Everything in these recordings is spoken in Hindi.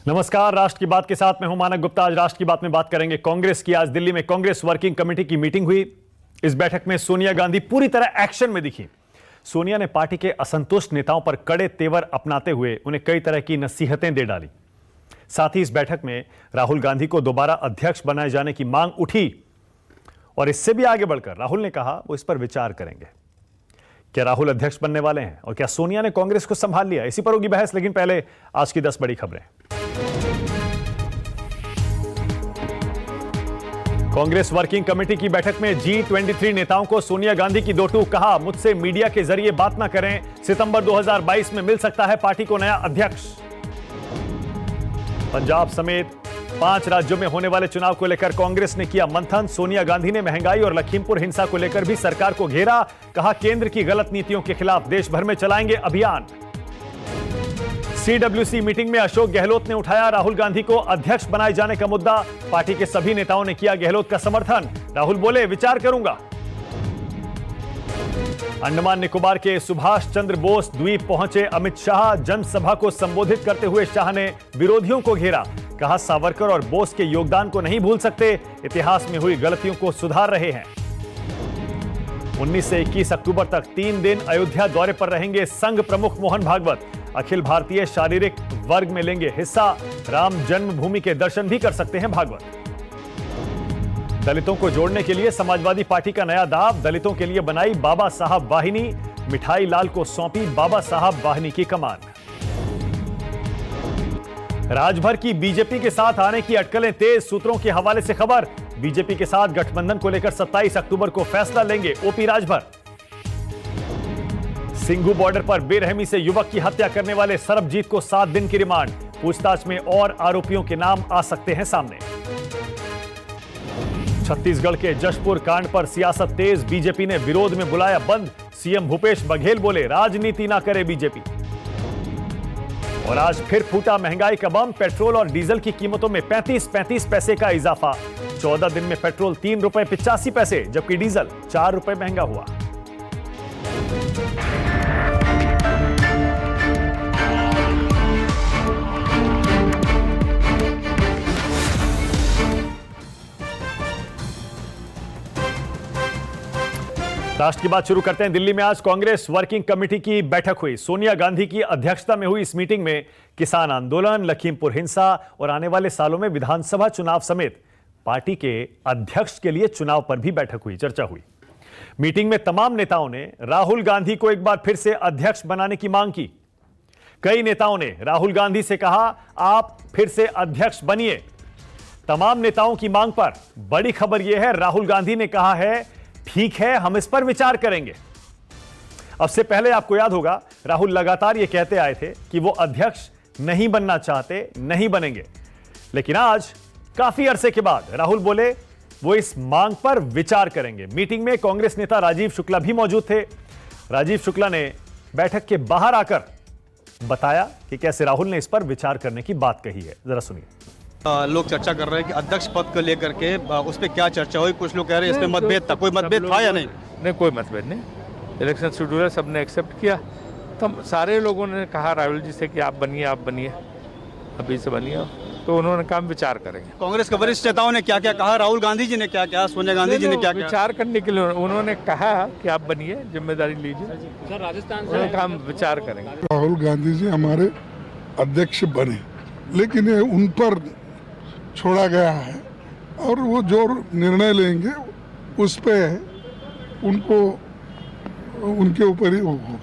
नमस्कार, राष्ट्र की बात के साथ मैं हूं मानक गुप्ता। आज राष्ट्र की बात में बात करेंगे कांग्रेस की। आज दिल्ली में कांग्रेस वर्किंग कमेटी की मीटिंग हुई। इस बैठक में सोनिया गांधी पूरी तरह एक्शन में दिखी। सोनिया ने पार्टी के असंतुष्ट नेताओं पर कड़े तेवर अपनाते हुए उन्हें कई तरह की नसीहतें दे डाली। साथ ही इस बैठक में राहुल गांधी को दोबारा अध्यक्ष बनाए जाने की मांग उठी और इससे भी आगे बढ़कर राहुल ने कहा वो इस पर विचार करेंगे। क्या राहुल अध्यक्ष बनने वाले हैं और क्या सोनिया ने कांग्रेस को संभाल लिया? इसी पर होगी बहस, लेकिन पहले आज की 10 बड़ी खबरें। कांग्रेस वर्किंग कमेटी की बैठक में G23 नेताओं को सोनिया गांधी की दो टूक। कहा, मुझसे मीडिया के जरिए बात ना करें, सितंबर 2022 में मिल सकता है पार्टी को नया अध्यक्ष। पंजाब समेत 5 राज्यों में होने वाले चुनाव को लेकर कांग्रेस ने किया मंथन। सोनिया गांधी ने महंगाई और लखीमपुर हिंसा को लेकर भी सरकार को घेरा। कहा, केंद्र की गलत नीतियों के खिलाफ देश भर में चलाएंगे अभियान। CWC मीटिंग में अशोक गहलोत ने उठाया राहुल गांधी को अध्यक्ष बनाए जाने का मुद्दा। पार्टी के सभी नेताओं ने किया गहलोत का समर्थन। राहुल बोले, विचार करूंगा। अंडमान निकोबार के सुभाष चंद्र बोस द्वीप पहुंचे अमित शाह। जनसभा को संबोधित करते हुए शाह ने विरोधियों को घेरा। कहा, सावरकर और बोस के योगदान को नहीं भूल सकते, इतिहास में हुई गलतियों को सुधार रहे हैं। 19 से 21 अक्टूबर तक 3 दिन अयोध्या दौरे पर रहेंगे संघ प्रमुख मोहन भागवत। अखिल भारतीय शारीरिक वर्ग में लेंगे हिस्सा। राम जन्मभूमि के दर्शन भी कर सकते हैं भागवत। दलितों को जोड़ने के लिए समाजवादी पार्टी का नया दाव। दलितों के लिए बनाई बाबा साहब वाहिनी। मिठाई लाल को सौंपी बाबा साहब वाहिनी की कमान। राजभर की बीजेपी के साथ आने की अटकलें तेज। सूत्रों के हवाले से खबर, बीजेपी के साथ गठबंधन को लेकर 27 अक्टूबर को फैसला लेंगे ओपी राजभर। सिंघू बॉर्डर पर बेरहमी से युवक की हत्या करने वाले सरबजीत को 7 दिन की रिमांड। पूछताछ में और आरोपियों के नाम आ सकते हैं सामने। छत्तीसगढ़ के जशपुर कांड पर सियासत तेज। बीजेपी ने विरोध में बुलाया बंद। सीएम भूपेश बघेल बोले, राजनीति ना करे बीजेपी। और आज फिर फूटा महंगाई का बम। पेट्रोल और डीजल की कीमतों में 35 पैसे का इजाफा। 14 दिन में पेट्रोल 3 रुपए 85 पैसे, जबकि डीजल 4 रुपए महंगा हुआ। राष्ट्र की बात शुरू करते हैं। दिल्ली में आज कांग्रेस वर्किंग कमेटी की बैठक हुई। सोनिया गांधी की अध्यक्षता में हुई इस मीटिंग में किसान आंदोलन, लखीमपुर हिंसा और आने वाले सालों में विधानसभा चुनाव समेत पार्टी के अध्यक्ष के लिए चुनाव पर भी बैठक हुई, चर्चा हुई। मीटिंग में तमाम नेताओं ने राहुल गांधी को एक बार फिर से अध्यक्ष बनाने की मांग की। कई नेताओं ने राहुल गांधी से कहा, आप फिर से अध्यक्ष बनिए। तमाम नेताओं की मांग पर बड़ी खबर यह है, राहुल गांधी ने कहा है, ठीक है, हम इस पर विचार करेंगे। अब से पहले आपको याद होगा, राहुल लगातार यह कहते आए थे कि वो अध्यक्ष नहीं बनना चाहते, नहीं बनेंगे। लेकिन आज काफी अरसे के बाद राहुल बोले वो इस मांग पर विचार करेंगे। मीटिंग में कांग्रेस नेता राजीव शुक्ला भी मौजूद थे। राजीव शुक्ला ने बैठक के बाहर आकर बताया कि कैसे राहुल ने इस पर विचार करने की बात कही है। जरा सुनिए। लोग चर्चा कर रहे हैं कि अध्यक्ष पद को लेकर के उस पर क्या चर्चा हुई। कुछ लोग कह रहे हैं इसमें मतभेद था। कोई मतभेद था या नहीं? नहीं, कोई मतभेद नहीं। इलेक्शन शेड्यूल है, सबने एक्सेप्ट किया। तो सारे लोगों ने कहा राहुल जी से कि आप बनिए, अभी से बनिए। तो उन्होंने कहा विचार करेंगे। कांग्रेस के वरिष्ठ नेताओं ने क्या क्या कहा, राहुल गांधी जी ने क्या क्या, सोनिया गांधी जी ने क्या क्या? विचार करने के लिए उन्होंने कहा कि आप बनिए, जिम्मेदारी लीजिए। राजस्थान से हम विचार करेंगे। राहुल गांधी जी हमारे अध्यक्ष बने, लेकिन ये उन पर छोड़ा गया है और वो जो निर्णय लेंगे उस पे उनको उनके ऊपर ही होगा।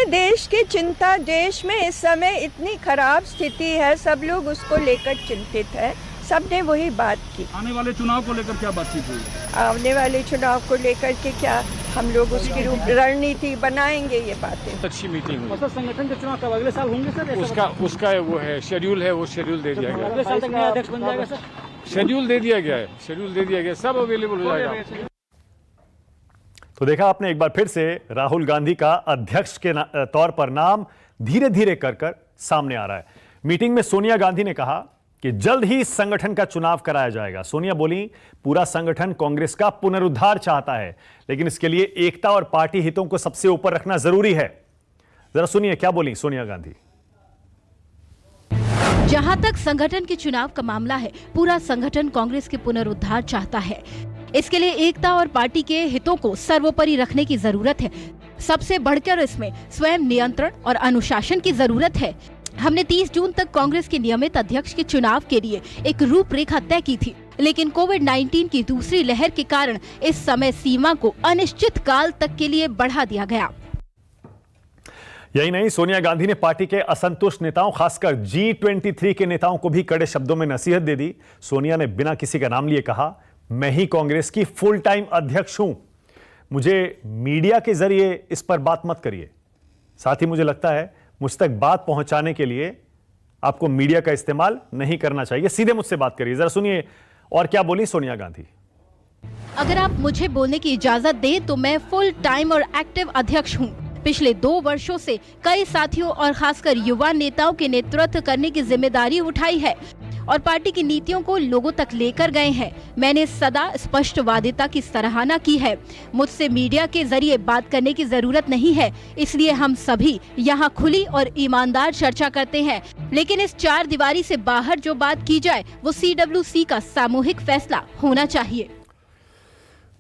देश की चिंता, देश में इस समय इतनी खराब स्थिति है, सब लोग उसको लेकर चिंतित है। सबने वही बात की। आने वाले चुनाव को लेकर क्या बातचीत हुई? आने वाले चुनाव को लेकर के क्या हम लोग उसकी रणनीति बनाएंगे, ये बातें। अच्छी मीटिंग हुई। संगठन के चुनाव कब अगले साल होंगे सर? उसका वो है शेड्यूल है, वो शेड्यूल दे दिया गया। अगले साल तक नया अध्यक्ष बन जाएगा सर? शेड्यूल दे दिया गया है, सब अवेलेबल हो जाएगा। तो देखा आपने, एक बार फिर से राहुल गांधी का अध्यक्ष के तौर पर नाम धीरे धीरे कर सामने आ रहा है। मीटिंग में सोनिया गांधी ने कहा कि जल्द ही संगठन का चुनाव कराया जाएगा। सोनिया बोली, पूरा संगठन कांग्रेस का पुनरुद्धार चाहता है, लेकिन इसके लिए एकता और पार्टी हितों को सबसे ऊपर रखना जरूरी है। जरा सुनिए क्या बोली सोनिया गांधी। जहां तक संगठन के चुनाव का मामला है, पूरा संगठन कांग्रेस के पुनरुद्धार चाहता है। इसके लिए एकता और पार्टी के हितों को सर्वोपरि रखने की जरूरत है। सबसे बढ़कर इसमें स्वयं नियंत्रण और अनुशासन की जरूरत है। हमने 30 जून तक कांग्रेस के नियमित अध्यक्ष के चुनाव के लिए एक रूपरेखा तय की थी, लेकिन कोविड-19 की दूसरी लहर के कारण इस समय सीमा को अनिश्चित काल तक के लिए बढ़ा दिया गया। यही नहीं, सोनिया गांधी ने पार्टी के असंतुष्ट नेताओं, खासकर G23 के नेताओं को भी कड़े शब्दों में नसीहत दे दी। सोनिया ने बिना किसी का नाम लिए कहा, मैं ही कांग्रेस की फुल टाइम अध्यक्ष हूं, मुझे मीडिया के जरिए इस पर बात मत करिए। साथ ही मुझे लगता है मुझ तक बात पहुंचाने के लिए आपको मीडिया का इस्तेमाल नहीं करना चाहिए, सीधे मुझसे बात करिए। जरा सुनिए और क्या बोली सोनिया गांधी। अगर आप मुझे बोलने की इजाजत दें तो मैं फुल टाइम और एक्टिव अध्यक्ष हूं। पिछले 2 वर्षों से कई साथियों और खासकर युवा नेताओं के नेतृत्व करने की जिम्मेदारी उठाई है और पार्टी की नीतियों को लोगों तक लेकर गए हैं। मैंने सदा स्पष्टवादिता की सराहना की है। मुझसे मीडिया के जरिए बात करने की जरूरत नहीं है, इसलिए हम सभी यहाँ खुली और ईमानदार चर्चा करते हैं। लेकिन इस 4 दीवारी से बाहर जो बात की जाए वो CWC का सामूहिक फैसला होना चाहिए।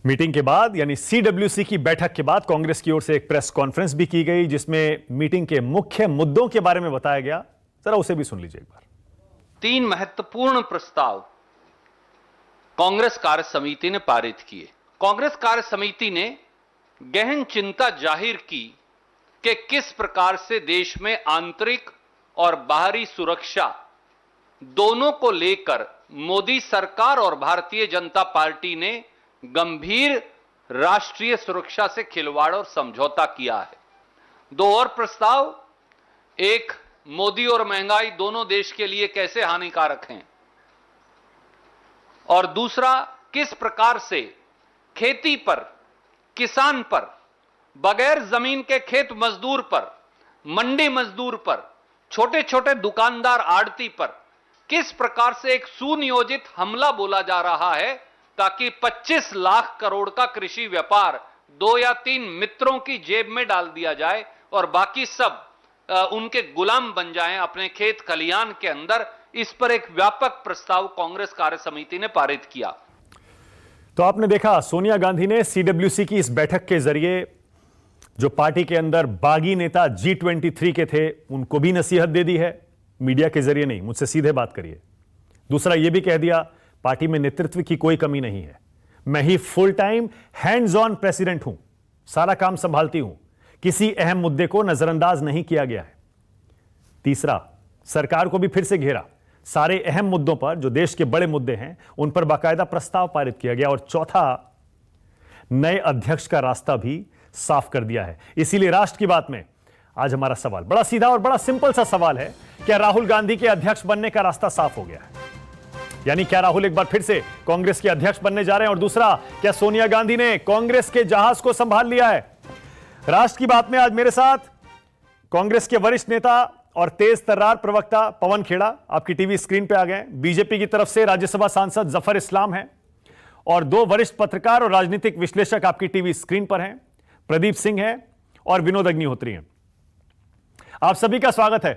मीटिंग के बाद यानी CWC की बैठक के बाद कांग्रेस की ओर से एक प्रेस कॉन्फ्रेंस भी की गई, जिसमें मीटिंग के मुख्य मुद्दों के बारे में बताया गया। जरा उसे भी सुन लीजिए एक बार। 3 महत्वपूर्ण प्रस्ताव कांग्रेस कार्य समिति ने पारित किए। कांग्रेस कार्य समिति ने गहन चिंता जाहिर की कि किस प्रकार से देश में आंतरिक और बाहरी सुरक्षा दोनों को लेकर मोदी सरकार और भारतीय जनता पार्टी ने गंभीर राष्ट्रीय सुरक्षा से खिलवाड़ और समझौता किया है। 2 और प्रस्ताव, एक मोदी और महंगाई दोनों देश के लिए कैसे हानिकारक हैं, और दूसरा किस प्रकार से खेती पर, किसान पर, बगैर जमीन के खेत मजदूर पर, मंडी मजदूर पर, छोटे छोटे दुकानदार आड़ती पर किस प्रकार से एक सुनियोजित हमला बोला जा रहा है ताकि 25 लाख करोड़ का कृषि व्यापार 2 या 3 मित्रों की जेब में डाल दिया जाए और बाकी सब उनके गुलाम बन जाएं अपने खेत खलियान के अंदर। इस पर एक व्यापक प्रस्ताव कांग्रेस कार्य समिति ने पारित किया। तो आपने देखा, सोनिया गांधी ने CWC की इस बैठक के जरिए जो पार्टी के अंदर बागी नेता G23 के थे उनको भी नसीहत दे दी है। मीडिया के जरिए नहीं, मुझसे सीधे बात करिए। दूसरा यह भी कह दिया, पार्टी में नेतृत्व की कोई कमी नहीं है, मैं ही full time hands on president हूं, सारा काम संभालती हूं, किसी अहम मुद्दे को नजरअंदाज नहीं किया गया है। तीसरा, सरकार को भी फिर से घेरा, सारे अहम मुद्दों पर जो देश के बड़े मुद्दे हैं उन पर बाकायदा प्रस्ताव पारित किया गया। और चौथा, नए अध्यक्ष का रास्ता भी साफ कर दिया है। इसीलिए राष्ट्र की बात में आज हमारा सवाल बड़ा सीधा और बड़ा सिंपल सा सवाल है, क्या राहुल गांधी के अध्यक्ष बनने का रास्ता साफ हो गया है? यानी क्या राहुल एक बार फिर से कांग्रेस के अध्यक्ष बनने जा रहे हैं? और दूसरा, क्या सोनिया गांधी ने कांग्रेस के जहाज को संभाल लिया है? राष्ट्र की बात में आज मेरे साथ कांग्रेस के वरिष्ठ नेता और तेज तर्रार प्रवक्ता पवन खेड़ा आपकी टीवी स्क्रीन पे आ गए। बीजेपी की तरफ से राज्यसभा सांसद जफर इस्लाम हैं और 2 वरिष्ठ पत्रकार और राजनीतिक विश्लेषक आपकी टीवी स्क्रीन पर हैं, प्रदीप सिंह हैं और विनोद अग्निहोत्री हैं। आप सभी का स्वागत है।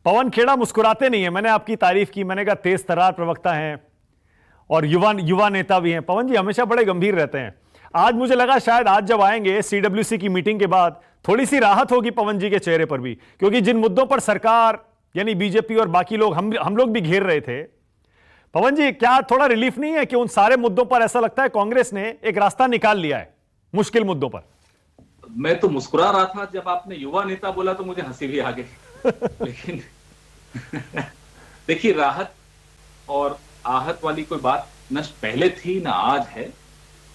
पवन खेड़ा मुस्कुराते नहीं है, मैंने आपकी तारीफ की, मैंने कहा तेज तर्रार प्रवक्ता हैं और युवा नेता भी हैं। पवन जी हमेशा बड़े गंभीर रहते हैं। आज मुझे लगा शायद आज जब आएंगे CWC की मीटिंग के बाद थोड़ी सी राहत होगी पवन जी के चेहरे पर भी, क्योंकि जिन मुद्दों पर सरकार यानी बीजेपी और बाकी लोग हम लोग भी घेर रहे थे, पवन जी क्या थोड़ा रिलीफ नहीं है कि उन सारे मुद्दों पर ऐसा लगता है कांग्रेस ने एक रास्ता निकाल लिया है मुश्किल मुद्दों पर? मैं तो मुस्कुरा रहा था जब आपने युवा नेता बोला तो मुझे हंसी भी आ गई। लेकिन देखिए, राहत और आहत वाली कोई बात न पहले थी ना आज है।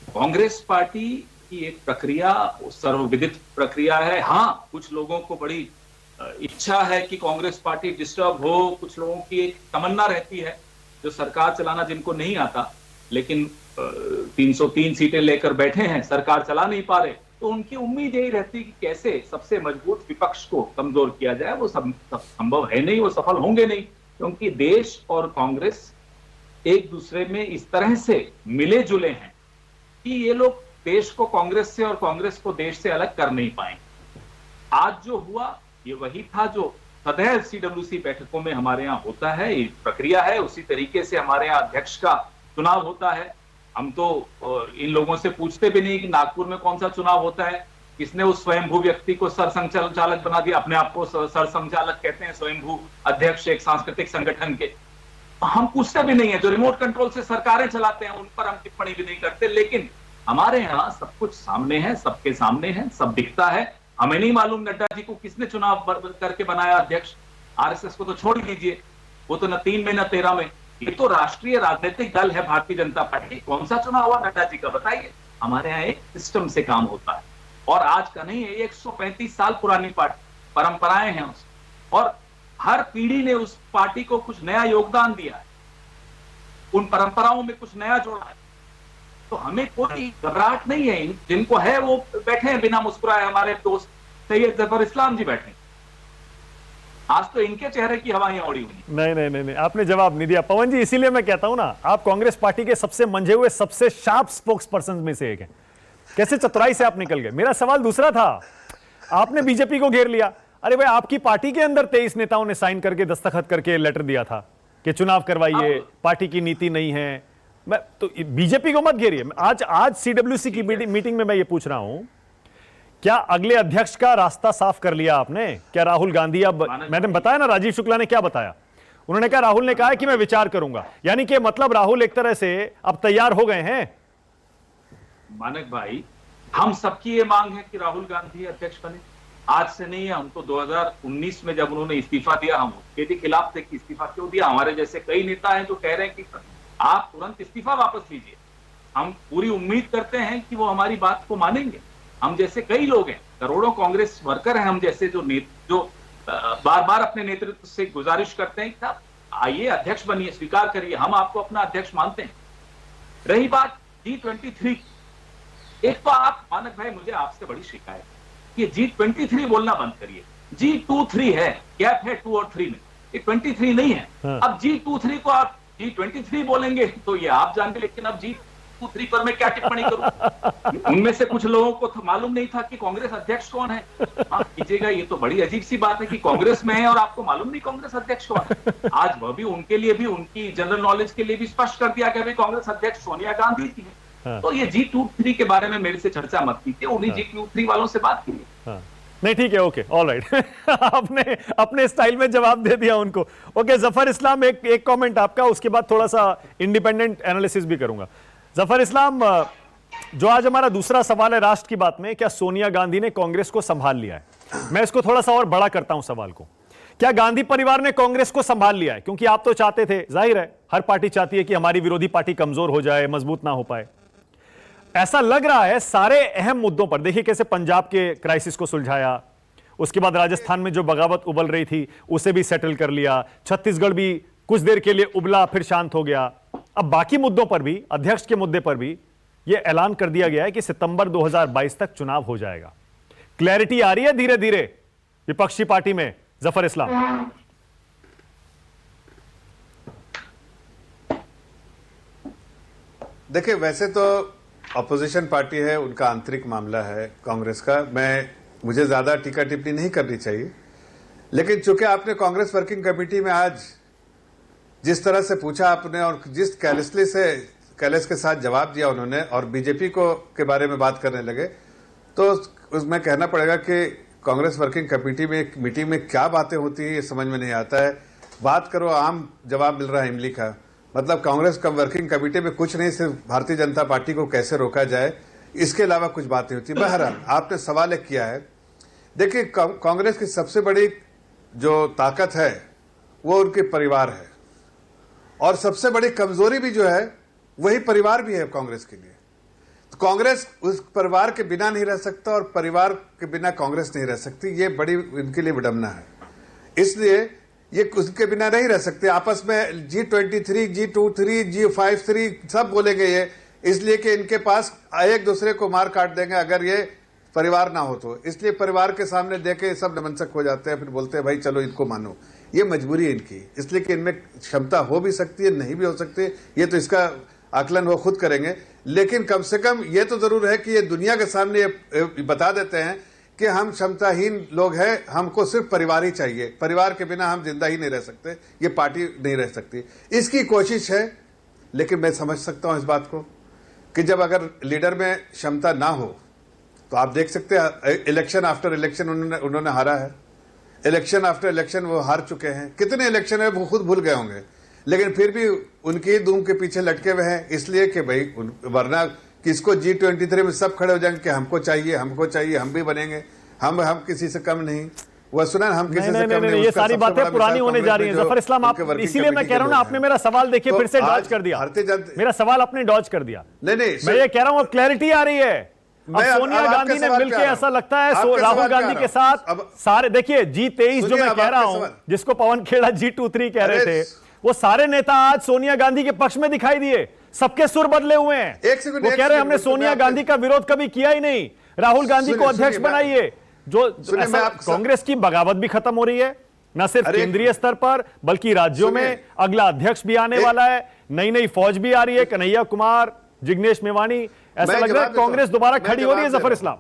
कांग्रेस पार्टी की एक प्रक्रिया सर्वविदित प्रक्रिया है। हाँ, कुछ लोगों को बड़ी इच्छा है कि कांग्रेस पार्टी डिस्टर्ब हो, कुछ लोगों की एक तमन्ना रहती है जो सरकार चलाना जिनको नहीं आता, लेकिन 303 सीटें लेकर बैठे हैं, सरकार चला नहीं पा रहे, तो उनकी उम्मीद यही रहती है कि कैसे सबसे मजबूत विपक्ष को कमजोर किया जाए। वो संभव है नहीं, वो सफल होंगे नहीं, क्योंकि देश और कांग्रेस एक दूसरे में इस तरह से मिले जुले हैं कि ये लोग देश को कांग्रेस से और कांग्रेस को देश से अलग कर नहीं पाए। आज जो हुआ ये वही था जो सदैव सीडब्ल्यूसी बैठकों में हमारे यहाँ होता है, ये प्रक्रिया है। उसी तरीके से हमारे यहाँ अध्यक्ष का चुनाव होता है। हम तो इन लोगों से पूछते भी नहीं कि नागपुर में कौन सा चुनाव होता है, किसने उस स्वयंभू व्यक्ति को सरसंघचालक बना दिया। अपने आप को सरसंघचालक कहते हैं, स्वयंभू अध्यक्ष एक सांस्कृतिक संगठन के। हम पूछते भी नहीं है। जो रिमोट कंट्रोल से सरकारें चलाते हैं उन पर हम टिप्पणी भी नहीं करते। लेकिन हमारे यहाँ सब कुछ सामने है, सबके सामने है, सब दिखता है। हमें नहीं मालूम नड्डा जी को किसने चुनाव करके बनाया अध्यक्ष। आरएसएस को तो छोड़ दीजिए, वो तो न 3 में न 13 में। ये तो राष्ट्रीय राजनीतिक दल है भारतीय जनता पार्टी। कौन सा चुनाव हुआ नड्डा जी का बताइए। हमारे यहाँ एक सिस्टम से काम होता है, और आज का नहीं है, 135 साल पुरानी पार्टी, परंपराएं हैं उस, और हर पीढ़ी ने उस पार्टी को कुछ नया योगदान दिया है, उन परंपराओं में कुछ नया जोड़ा है। तो हमें कोई घबराहट नहीं है। जिनको है वो बैठे हैं बिना मुस्कुराए। हमारे दोस्त सैयद जफर इस्लाम जी बैठे, आज तो इनके चेहरे की हवाएं उड़ी हुई। नहीं, आपने जवाब नहीं दिया पवन जी। इसीलिए मैं कहता हूं ना, आप कांग्रेस पार्टी के सबसे मंझे हुए, सबसे शार्प स्पोक्स पर्सन में से एक हैं। कैसे चतुराई से आप निकल गए। मेरा सवाल दूसरा था, आपने बीजेपी को घेर लिया। अरे भाई, आपकी पार्टी के अंदर 23 नेताओं ने साइन करके, दस्तखत करके लेटर दिया था कि चुनाव करवाइए, पार्टी की नीति नहीं है। मैं तो बीजेपी को मत घेरिए। आज सीडब्ल्यूसी की मीटिंग में मैं ये पूछ रहा हूं, क्या अगले अध्यक्ष का रास्ता साफ कर लिया आपने? क्या राहुल गांधी, अब मैंने बताया ना, राजीव शुक्ला ने क्या बताया, उन्होंने कहा, राहुल ने कहा कि मैं विचार करूंगा। यानी कि मतलब राहुल एक तरह से अब तैयार हो गए हैं। मानक भाई, हम सबकी ये मांग है कि राहुल गांधी अध्यक्ष बने। आज से नहीं है, हम तो 2019 में जब उन्होंने इस्तीफा दिया, हम उसके भी खिलाफ थे कि इस्तीफा क्यों दिया। हमारे जैसे कई नेता हैं जो कह रहे हैं कि आप तुरंत इस्तीफा वापस लीजिए। हम पूरी उम्मीद करते हैं कि वो हमारी बात को मानेंगे। हम जैसे कई लोग हैं, करोड़ों कांग्रेस वर्कर हैं हम जैसे, जो बार बार अपने नेतृत्व से गुजारिश करते हैं कि आप आइए, अध्यक्ष बनिए, स्वीकार करिए, हम आपको अपना अध्यक्ष मानते हैं। रही बात G23, एक तो आप मानक भाई, मुझे आपसे बड़ी शिकायत है कि G23 बोलना बंद करिए। G23 है, गैप है 2 और 3 में, ये 23 नहीं है। अब G23 को आप G23 बोलेंगे तो ये आप जानेंगे, लेकिन अब G23 पर मैं क्या टिप्पणी करूं। उनमें से कुछ लोगों को तो मालूम नहीं था कि कांग्रेस अध्यक्ष कौन है। माफ कीजिएगा, ये तो बड़ी अजीब सी बात है कि कांग्रेस में है और आपको मालूम नहीं कांग्रेस अध्यक्ष कौन है। आज वह भी उनके लिए भी, उनकी जनरल नॉलेज के लिए भी स्पष्ट कर दिया कि कांग्रेस अध्यक्ष सोनिया गांधी जी है। तो ये G23 के बारे में मेरे से चर्चा मत कीजिए, उन्हीं G23 वालों से बात कीजिए। नहीं, ठीक है, ओके, ऑल राइट। आपने अपने स्टाइल में जवाब दे दिया उनको। ओके, जफर इस्लाम, एक कमेंट आपका, उसके बाद थोड़ा सा इंडिपेंडेंट एनालिसिस भी करूंगा। जफर इस्लाम, जो आज हमारा दूसरा सवाल है राष्ट्र की बात में, क्या सोनिया गांधी ने कांग्रेस को संभाल लिया है? मैं इसको थोड़ा सा और बड़ा करता हूं सवाल को। क्या गांधी परिवार ने कांग्रेस को संभाल लिया है? क्योंकि आप तो चाहते थे, जाहिर है हर पार्टी चाहती है कि हमारी विरोधी पार्टी कमजोर हो जाए, मजबूत ना हो पाए। ऐसा लग रहा है सारे अहम मुद्दों पर। देखिए कैसे पंजाब के क्राइसिस को सुलझाया, उसके बाद राजस्थान में जो बगावत उबल रही थी उसे भी सेटल कर लिया, छत्तीसगढ़ भी कुछ देर के लिए उबला फिर शांत हो गया। अब बाकी मुद्दों पर भी, अध्यक्ष के मुद्दे पर भी यह ऐलान कर दिया गया है कि सितंबर 2022 तक चुनाव हो जाएगा। क्लैरिटी आ रही है धीरे धीरे विपक्षी पार्टी में। जफर इस्लाम, देखिए, वैसे तो अपोजिशन पार्टी है, उनका आंतरिक मामला है कांग्रेस का, मुझे ज्यादा टीका टिप्पणी नहीं करनी चाहिए। लेकिन चूंकि आपने कांग्रेस वर्किंग कमेटी में आज जिस तरह से पूछा आपने और जिस कैलेस के साथ जवाब दिया उन्होंने, और बीजेपी को के बारे में बात करने लगे, तो उसमें कहना पड़ेगा कि कांग्रेस वर्किंग कमेटी में मीटिंग में क्या बातें होती है ये समझ में नहीं आता है। बात करो, आम जवाब मिल रहा है इमली का। मतलब कांग्रेस वर्किंग कमेटी में कुछ नहीं, सिर्फ भारतीय जनता पार्टी को कैसे रोका जाए, इसके अलावा कुछ बातें होती है। बहरहाल, आपने सवाल एक किया है। देखिए, कांग्रेस की सबसे बड़ी जो ताकत है वो उनके परिवार है, और सबसे बड़ी कमजोरी भी जो है वही परिवार भी है कांग्रेस के लिए। तो कांग्रेस उस परिवार के बिना नहीं रह सकता और परिवार के बिना कांग्रेस नहीं रह सकती। ये बड़ी इनके लिए विडंबना है, इसलिए ये उसके बिना नहीं रह सकते। आपस में G23, G23, G53 सब बोलेंगे ये, इसलिए कि इनके पास एक दूसरे को मार काट देंगे अगर ये परिवार ना हो तो। इसलिए परिवार के सामने देके सब नमनसक हो जाते हैं, फिर बोलते हैं भाई चलो इनको मानो। ये मजबूरी है इनकी, इसलिए कि इनमें क्षमता हो भी सकती है, नहीं भी हो सकती है, ये तो इसका आकलन वो खुद करेंगे। लेकिन कम से कम ये तो जरूर है कि ये दुनिया के सामने ये बता देते हैं कि हम क्षमताहीन लोग हैं, हमको सिर्फ परिवार ही चाहिए, परिवार के बिना हम जिंदा ही नहीं रह सकते, ये पार्टी नहीं रह सकती, इसकी कोशिश है। लेकिन मैं समझ सकता हूं इस बात को कि जब अगर लीडर में क्षमता ना हो तो आप देख सकते हैं इलेक्शन आफ्टर इलेक्शन उन्होंने हारा है, इलेक्शन आफ्टर इलेक्शन वो हार चुके हैं, कितने इलेक्शन है वो खुद भूल गए होंगे, लेकिन फिर भी उनकी धूम के पीछे लटके हुए हैं, इसलिए कि भाई वरना किसको G23 में सब खड़े हो जाएंगे कि हमको चाहिए, हम भी बनेंगे, हम किसी से कम नहीं। वो सुना हम किसी से कम नहीं। ये सारी बातें पुरानी होने जा रही हैं जफर इस्लाम। आप इसीलिए मैं कह रहा हूं ना, आपने मेरा सवाल देखिए फिर से डॉज कर दिया, मेरा सवाल आपने डॉज कर दिया। नहीं, मैं ये कह रहा हूं अब क्लैरिटी आ रही है। अब सोनिया गांधी ने मिलकर ऐसा लगता है राहुल गांधी के साथ सारे, देखिए G23 जो मैं कह रहा हूं, जिसको पवन खेड़ा G23 कह रहे थे, वो सारे नेता आज सोनिया गांधी के पक्ष में दिखाई दिए, सबके सुर बदले हुए हैं। वो कह रहे हैं हमने सोनिया गांधी का विरोध कभी किया ही नहीं, राहुल गांधी को अध्यक्ष बनाइए। जो कांग्रेस की बगावत भी खत्म हो रही है, न सिर्फ केंद्रीय स्तर पर बल्कि राज्यों में अगला अध्यक्ष भी आने वाला है, नई फौज भी आ रही है, कन्हैया कुमार, जिग्नेश मेवानी, ऐसा लग रहा है कांग्रेस दोबारा खड़ी हो रही है। जफर इस्लाम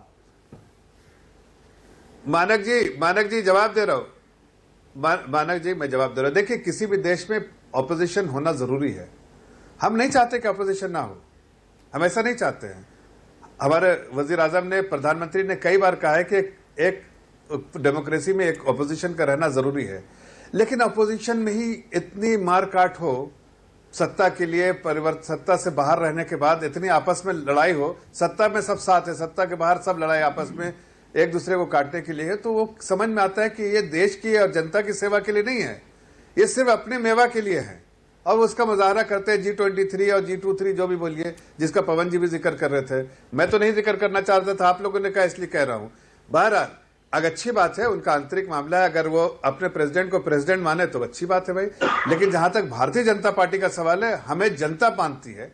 मानक जी जवाब दे रहा हूं, मानक जी मैं जवाब दे रहा हूं। देखिए किसी भी देश में ऑपोजिशन होना जरूरी है, हम नहीं चाहते कि ऑपोजिशन ना हो, हम ऐसा नहीं चाहते हैं। हमारे वजीर आजम ने, प्रधानमंत्री ने कई बार कहा है कि एक डेमोक्रेसी में एक ऑपोजिशन का रहना जरूरी है, लेकिन ऑपोजिशन में ही इतनी मार काट हो, सत्ता के लिए सत्ता से बाहर रहने के बाद इतनी आपस में लड़ाई हो, सत्ता में सब साथ है, सत्ता के बाहर सब लड़ाई आपस में एक दूसरे को काटने के लिए है, तो वो समझ में आता है कि ये देश की और जनता की सेवा के लिए नहीं है, ये सिर्फ अपने मेवा के लिए है। और उसका मुजाहरा करते हैं G23 और G23 जो भी बोलिए, जिसका पवन जी भी जिक्र कर रहे थे, मैं तो नहीं जिक्र करना चाहता था, आप लोगों ने कहा इसलिए कह रहा हूं। बहरहाल अगर अच्छी बात है, उनका आंतरिक मामला है, अगर वो अपने प्रेसिडेंट को प्रेसिडेंट माने तो अच्छी बात है भाई, लेकिन जहां तक भारतीय जनता पार्टी का सवाल है, हमें जनता मानती है,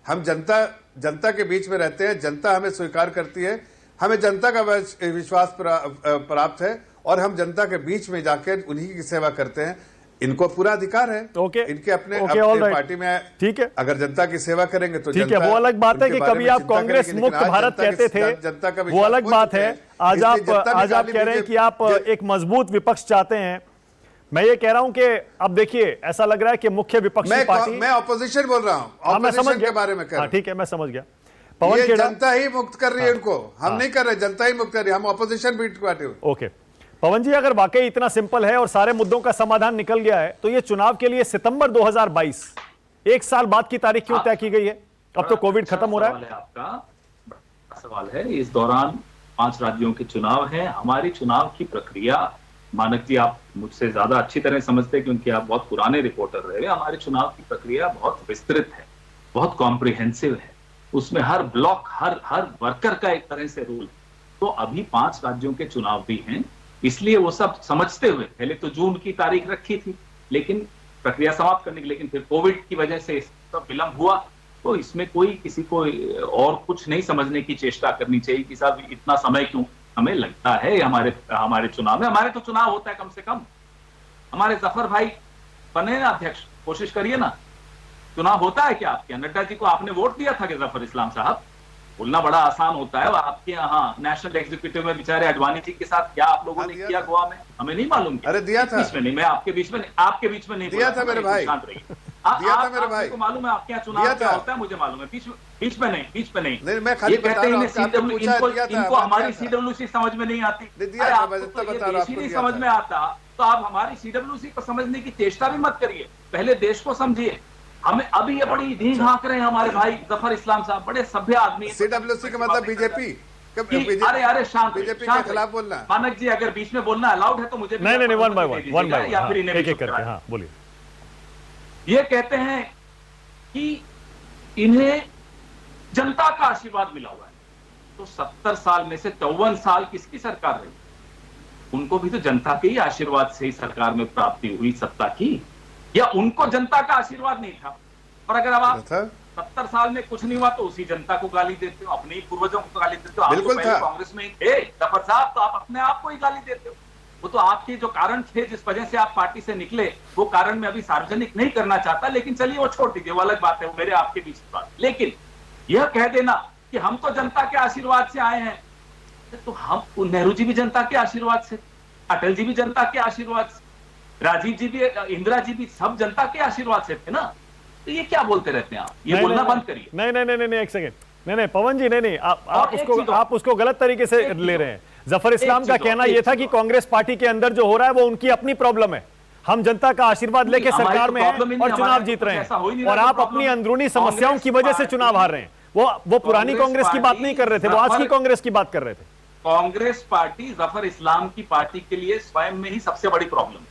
हम जनता के बीच में रहते हैं, जनता हमें स्वीकार करती है, हमें जनता का विश्वास प्राप्त है और हम जनता के बीच में जाकर उन्हीं की सेवा करते हैं। इनको पूरा अधिकार है, इनके अपने पार्टी में, ठीक है, अगर जनता की सेवा करेंगे तो ठीक है। वो अलग बात है कि कभी आप कांग्रेस मुक्त भारत कहते थे, जनता का वो अलग बात है। आज आप कह रहे हैं कि आप एक मजबूत विपक्ष चाहते हैं। मैं ये कह रहा हूं कि अब देखिए ऐसा लग रहा है कि मुख्य विपक्षी पार्टी, मैं ऑपोजिशन बोल रहा हूं, ऑपोजिशन के बारे में कह रहा हूं। ठीक है, मैं समझ गया। पवन खेड़ा, जनता ही मुक्त कर रही है उनको, हम नहीं कर रहे, जनता ही मुक्त कर रही है, हम ऑपोजिशन पार्टी। ओके पवन जी, अगर वाकई इतना सिंपल है और सारे मुद्दों का समाधान निकल गया है, तो ये चुनाव के लिए सितंबर 2022, एक साल बाद की तारीख क्यों तय की गई है? अब तो कोविड खत्म हो रहा है। आपका सवाल है, इस दौरान 5 राज्यों के चुनाव हैं। हमारी चुनाव की प्रक्रिया, मानक जी आप मुझसे ज्यादा अच्छी तरह समझते हैं क्योंकि आप बहुत पुराने रिपोर्टर रहे। हमारी चुनाव की प्रक्रिया बहुत विस्तृत है, बहुत कॉम्प्रिहेंसिव है, उसमें हर ब्लॉक, हर वर्कर का एक तरह से रोल। तो अभी 5 राज्यों के चुनाव भी हैं, इसलिए वो सब समझते हुए पहले तो जून की तारीख रखी थी, लेकिन प्रक्रिया समाप्त करने की, लेकिन फिर कोविड की वजह से सब विलंब हुआ। तो इसमें कोई किसी को और कुछ नहीं समझने की चेष्टा करनी चाहिए कि साहब इतना समय क्यों हमें लगता है हमारे चुनाव में। हमारे तो चुनाव होता है कम से कम, हमारे जफर भाई बने ना अध्यक्ष, कोशिश करिए ना। चुनाव होता है क्या आपके? नड्डा जी को आपने वोट दिया था कि जफर इस्लाम साहब? बोलना बड़ा आसान होता है। आपके यहाँ नेशनल एग्जीक्यूटिव में बेचारे अडवाणी जी के साथ क्या आप लोगों ने किया गोवा में, हमें नहीं मालूम। अरे दिया था, बीच में नहीं, मैं आपके बीच में नहीं दिया था मेरे भाई, दिया था मेरे भाई को मालूम है आपके यहाँ चुनाव क्या होता है, मुझे मालूम है। बीच में नहीं, मैं खाली बता रहा हूं, इनको हमारी CWC समझ में नहीं आती, नहीं समझ में आता, तो आप हमारी CWC को समझने की चेष्टा भी मत करिए, पहले देश को समझिए। हमें अभी ये बड़ी धीन हाँक रहे हैं हमारे भाई जफर इस्लाम साहब, बड़े सभ्य आदमी। CWC का मतलब बीजेपी? अरे शांत, बीजेपी के खिलाफ बोलना। मानक जी अगर बीच में बोलना अलाउड है तो मुझे नहीं, वन बाय वन या फिर एक एक करके। हाँ बोलिए। ये कहते हैं कि इन्हें जनता का आशीर्वाद मिला हुआ है, तो 70 साल में से 54 साल किसकी सरकार रही? उनको भी तो जनता के ही आशीर्वाद से ही सरकार में प्राप्ति हुई सत्ता की, या उनको जनता का आशीर्वाद नहीं था? और अगर अब आप 70 साल में कुछ नहीं हुआ तो उसी जनता को गाली देते हो, अपने ही पूर्वजों को गाली देते हो। आप तो पहले कांग्रेस में ही थे जफर साहब, तो आप अपने आप को ही गाली देते हो। वो तो आपके जो कारण थे जिस वजह से आप पार्टी से निकले, वो कारण मैं अभी सार्वजनिक नहीं करना चाहता, लेकिन चलिए वो छोड़ दीजिए, वो अलग बात है, वो मेरे आपके बीच की बात। लेकिन यह कह देना कि हम तो जनता के आशीर्वाद से आए हैं, तो हम नेहरू जी भी जनता के आशीर्वाद से, अटल जी भी जनता के आशीर्वाद से, राजीव जी भी, इंदिरा जी भी, सब जनता के आशीर्वाद से थे ना। तो ये क्या बोलते रहते हैं आप, ये बोलना बंद करिए। नहीं, एक सेकंड, नहीं पवन जी, नहीं आप उसको गलत तरीके से ले रहे हैं। जफर इस्लाम का कहना यह था कि कांग्रेस पार्टी के अंदर जो हो रहा है वो उनकी अपनी प्रॉब्लम है, हम जनता का आशीर्वाद लेके सरकार में हैं और चुनाव जीत रहे हैं, और आप अपनी अंदरूनी समस्याओं की वजह से चुनाव हार रहे हैं। वो पुरानी कांग्रेस की बात नहीं कर रहे थे, वो आज की कांग्रेस की बात कर रहे थे। कांग्रेस पार्टी जफर इस्लाम की पार्टी के लिए स्वयं में ही सबसे बड़ी प्रॉब्लम है,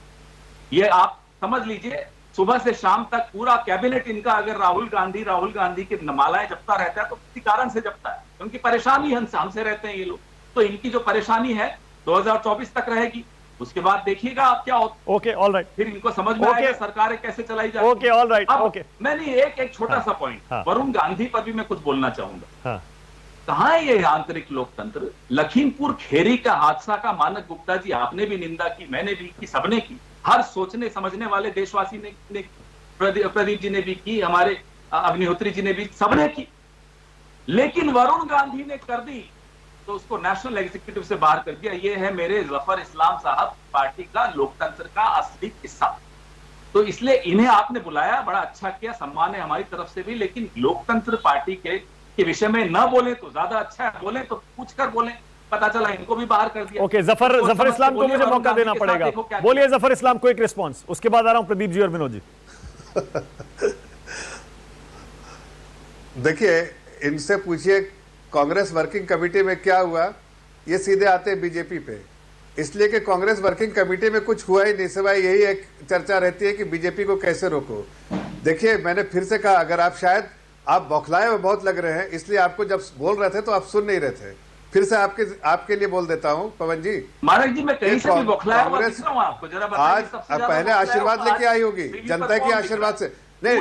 ये आप समझ लीजिए। सुबह से शाम तक पूरा कैबिनेट इनका अगर राहुल गांधी की मालाएं जपता रहता है तो किसी कारण से जपता है, उनकी परेशानी हमसे रहते हैं ये लोग। तो इनकी जो परेशानी है 2024 तक रहेगी, उसके बाद देखिएगा आप क्या होता। ओके, ऑल राइट, फिर इनको समझ में आएगा सरकारें कैसे चलाई जाती। Okay, all right, okay. मैंने एक छोटा सा पॉइंट, वरुण गांधी पर भी मैं कुछ बोलना चाहूंगा। कहां है ये आंतरिक लोकतंत्र? लखीमपुर खेरी का हादसा का मानक गुप्ता जी, आपने भी निंदा की, मैंने भी की, सबने की, हर सोचने समझने वाले देशवासी ने प्रदीप जी ने भी की, हमारे अग्निहोत्री जी ने भी, सबने की। लेकिन वरुण गांधी ने कर दी तो उसको नेशनल एग्जीक्यूटिव से बाहर कर दिया। ये है मेरे जफर इस्लाम साहब पार्टी का लोकतंत्र का असली हिस्सा। तो इसलिए इन्हें आपने बुलाया, बड़ा अच्छा किया, सम्मान है हमारी तरफ से भी। लेकिन लोकतंत्र पार्टी के विषय में न बोले तो ज्यादा अच्छा है, बोले तो पूछ कर बोले। पता चला इनको भी बाहर कर दिया। ओके, जफर इस्लाम को मुझे मौका देना पड़ेगा। बोलिए जफर इस्लाम, क्विक रिस्पांस, उसके बाद आ रहा हूं प्रदीप जी और विनोद जी। देखिए, इनसे पूछिए कांग्रेस वर्किंग कमेटी में क्या हुआ, ये सीधे आते हैं बीजेपी पे। इसलिए कि कांग्रेस वर्किंग कमेटी में कुछ हुआ ही नहीं, सिवाय यही एक चर्चा रहती है कि बीजेपी को कैसे रोको। देखिए, मैंने फिर से कहा, अगर आप शायद आप बौखलाए हुए बहुत लग रहे हैं, इसलिए आपको जब बोल रहे थे तो आप सुन नहीं रहे थे। फिर से आपके लिए बोल देता हूं पवन जी। मानक जी, मैं कहीं से भी बौखलाया हुआ दिख रहा हूं आपको, जरा बताइए। आज पहले आशीर्वाद लेके आई होगी जनता की आशीर्वाद से। नहीं,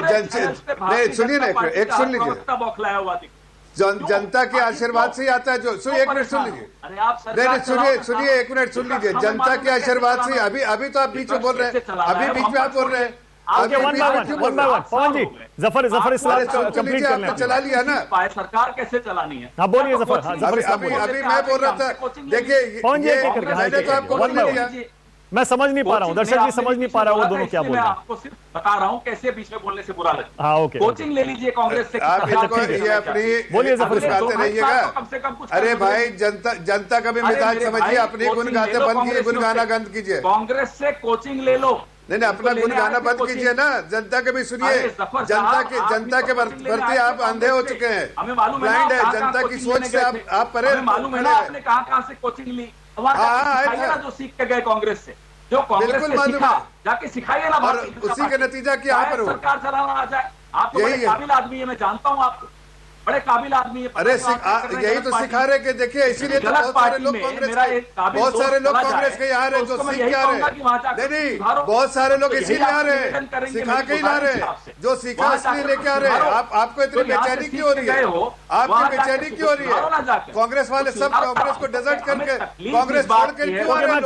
सुनिए ना, एक सुन लीजिए, बौखलाया हुआ जनता के आशीर्वाद से ही आता है। जो सुनिए, एक मिनट सुन लीजिए। नहीं, सुनिए, एक मिनट सुन लीजिए। जनता के आशीर्वाद से अभी तो आप बीच में बोल रहे हैं, अभी बीच में आप बोल रहे हैं। पवन जी, जफर इस्लाम कंप्लीट कर लें। चला लिया ना, सरकार कैसे चलानी है? हाँ, बोलिए जफर। अभी मैं बोल रहा था, देखिए, पवन जी, मैंने तो आपको बोल दिया। मैं समझ नहीं पा रहा हूँ, दर्शक जी समझ नहीं पा रहा, वो दोनों क्या बोल रहे हैं। आपको सिर्फ बता रहा हूँ कैसे बीच में बोलने से बुरा लगता है। हाँ, ओके, कोचिंग ले लीजिए कांग्रेस से। आप इनको ये अपनी बोलिए जफर गाते रहिएगा। कम से कम कुछ अरे भाई, जनता का भी मिजाज समझिए, अपनी गुन गाते बंद कीजिए, गुनगाना बंद कीजिए। कांग्रेस से कोचिंग ले लो। नहीं, अपना गुनगाना बंद कीजिए ना, जनता के भी सुनिए। जनता के प्रति आप अंधे हो चुके हैं, ब्लाइंड है। जनता की सोच से आप परे। मालूम है ना आपने कहाँ से कोचिंग ली? जो सीख के गए कांग्रेस से, जो कांग्रेस से सीखा, जाके सिखाइए ना। और उसी का नतीजा क्या यहाँ पर हो? सरकार चलाना आ जाए। आप तो बड़े काबिल आदमी है, मैं जानता हूँ आपको, बड़े काबिल आदमी है। अरे यही तो सिखा रहे कि देखिए, इसीलिए तो बहुत सारे लोग कांग्रेस के यहाँ रहे, जो सीख के आ रहे हैं। नहीं, बहुत सारे लोग इसीलिए आ रहे हैं, सिखा के ही ला रहे हैं, जो सीखा इसलिए लेके आ रहे हैं। आपको इतनी बेचैनी क्यों हो रही है? आपकी बेचैनी क्यों हो रही है? कांग्रेस वाले सब कांग्रेस को डेजर्ट करके, कांग्रेस छोड़ के क्यों आ रहे हैं?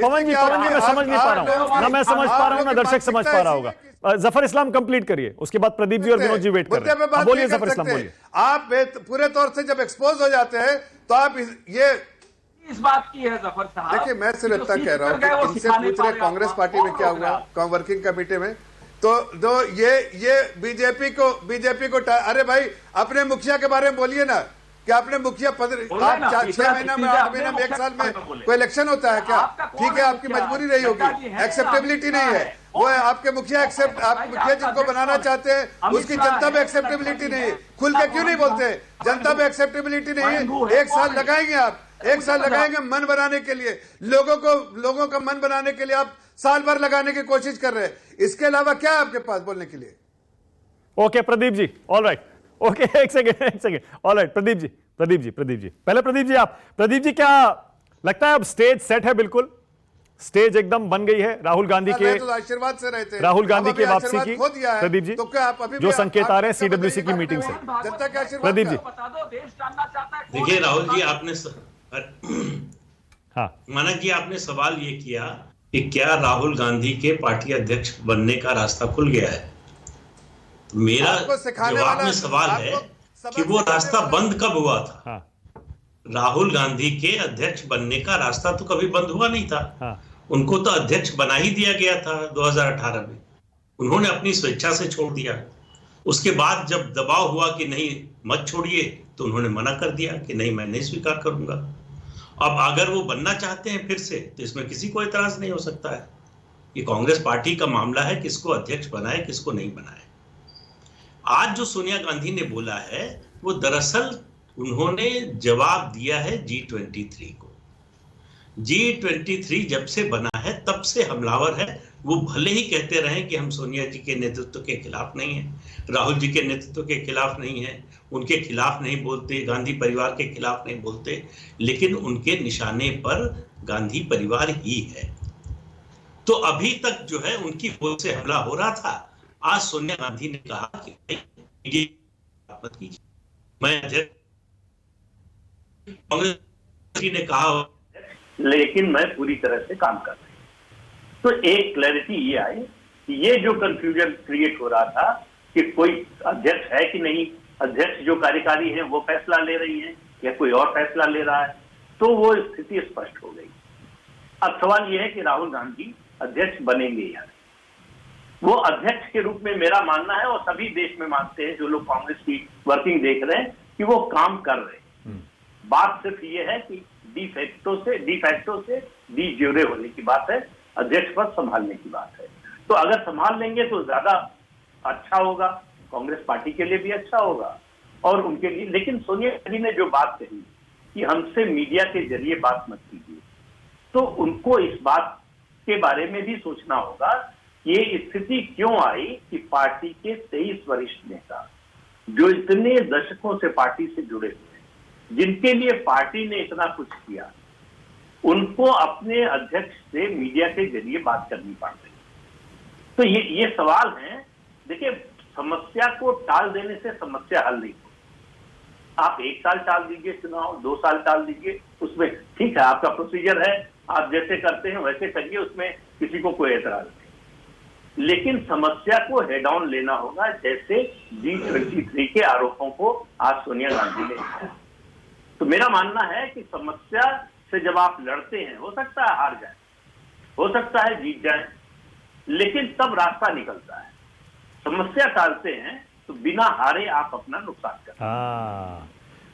पवन जी, मैं समझ नहीं पा रहा हूँ ना, मैं समझ पा रहा हूँ ना, दर्शक समझ पा रहा होगा। जफर इस्लाम कंप्लीट करिए, उसके बाद प्रदीप जी और विनोद जी वेट कर रहे हैं। बोलिए जफर इस्लाम, बोलिए। आप पूरे तौर से जब एक्सपोज हो जाते हैं तो आप ये इस बात की है जफर साहब। देखिए, मैं सिर्फ इतना कह रहा हूँ कि इनसे पूछ रहे कांग्रेस पार्टी में क्या हुआ, वर्किंग कमेटी में। तो ये बीजेपी को अरे भाई, अपने मुखिया के बारे में बोलिए ना, कि अपने मुखिया पद आप 6 महीना में, 8 महीना में, 1 साल में कोई इलेक्शन होता है क्या? ठीक है, आपकी मजबूरी रही होगी, एक्सेप्टेबिलिटी नहीं है वो है आपके मुखिया। आप मुखिया जिनको बनाना चाहते हैं, उसकी जनता में एक्सेप्टेबिलिटी नहीं है। खुल के क्यों नहीं बोलते? जनता में एक्सेप्टेबिलिटी नहीं है। 1 साल लगाएंगे आप, 1 साल लगाएंगे मन बनाने के लिए, लोगों का मन बनाने के लिए आप साल भर लगाने की कोशिश कर रहे हैं। इसके अलावा क्या है आपके पास बोलने के लिए? Okay Pradeep ji, all right, okay, एक second, all right. Pradeep ji, पहले प्रदीप जी, क्या लगता है अब स्टेज सेट है? बिल्कुल स्टेज एकदम बन गई है राहुल गांधी के, तो आशीर्वाद से रहे थे, राहुल गांधी के वापसी की। प्रदीप जी, तो क्या आप अभी जो संकेत आ रहे हैं सीडब्ल्यूसी की मीटिंग से, जनता के आशीर्वाद? प्रदीप जी, देखिए राहुल जी, आपने हाँ, मानक जी, आपने सवाल ये किया कि क्या राहुल गांधी के पार्टी अध्यक्ष बनने का रास्ता खुल गया है? मेरा जवाब में सवाल है कि वो रास्ता बंद कब हुआ था? राहुल गांधी के अध्यक्ष बनने का रास्ता तो कभी बंद हुआ नहीं था। हाँ। उनको तो अध्यक्ष बना ही दिया गया था 2018 में। उन्होंने अपनी स्वेच्छा से छोड़ दिया। उसके बाद जब दबाव हुआ कि नहीं मत छोड़िए, तो उन्होंने मना कर दिया कि नहीं, मैं नहीं स्वीकार करूंगा। अब अगर वो बनना चाहते हैं फिर से, तो इसमें किसी को एतराज नहीं हो सकता है। ये कांग्रेस पार्टी का मामला है, किसको अध्यक्ष बनाए किसको नहीं बनाए। आज जो सोनिया गांधी ने बोला है वो दरअसल उन्होंने जवाब दिया है G23 को। G23 जब से बना है तब से हमलावर है। वो भले ही कहते रहे कि हम सोनिया जी के नेतृत्व के खिलाफ नहीं है, राहुल जी के नेतृत्व के खिलाफ नहीं है, उनके खिलाफ नहीं बोलते, गांधी परिवार के खिलाफ नहीं बोलते, लेकिन उनके निशाने पर गांधी परिवार ही है। तो अभी तक जो है उनकी ओर से हमला हो रहा था। आज सोनिया गांधी ने कहा कि मत कीजिए, मैं कांग्रेस ने कहा, लेकिन मैं पूरी तरह से काम कर रही हूं। तो एक क्लैरिटी ये आई कि ये जो कंफ्यूजन क्रिएट हो रहा था कि कोई अध्यक्ष है कि नहीं, अध्यक्ष जो कार्यकारी है वो फैसला ले रही है या कोई और फैसला ले रहा है, तो वो स्थिति स्पष्ट हो गई। अब सवाल ये है कि राहुल गांधी अध्यक्ष बनेंगे या नहीं। वो अध्यक्ष के रूप में मेरा मानना है, और सभी देश में मानते हैं जो लोग कांग्रेस की वर्किंग देख रहे हैं, कि वो काम कर रहे हैं। बात सिर्फ ये है कि डी फैक्टो से डी ज्यूरे होने की बात है, अध्यक्ष पद संभालने की बात है। तो अगर संभाल लेंगे तो ज्यादा अच्छा होगा, कांग्रेस पार्टी के लिए भी अच्छा होगा और उनके लिए। लेकिन सोनिया गांधी ने जो बात कही कि हमसे मीडिया के जरिए बात मत कीजिए, तो उनको इस बात के बारे में भी सोचना होगा। ये स्थिति क्यों आई कि पार्टी के 23 वरिष्ठ नेता जो इतने दशकों से पार्टी से जुड़े हुए हैं, जिनके लिए पार्टी ने इतना कुछ किया, उनको अपने अध्यक्ष से मीडिया के जरिए बात करनी पड़ रही। तो ये सवाल है। देखिए, समस्या को टाल देने से समस्या हल नहीं हो। आप 1 साल टाल दीजिए चुनाव, 2 साल टाल दीजिए, उसमें ठीक है, आपका प्रोसीजर है, आप जैसे करते हैं वैसे करिए, उसमें किसी को कोई एतराज नहीं। लेकिन समस्या को हेड ऑन लेना होगा, जैसे G23 के आरोपों को आज सोनिया गांधी ने किया। तो मेरा मानना है कि समस्या से जब आप लड़ते हैं, हो सकता है हार जाए, हो सकता है जीत जाए, लेकिन तब रास्ता निकलता है। समस्या टालते हैं तो बिना हारे आप अपना नुकसान करते हैं। हाँ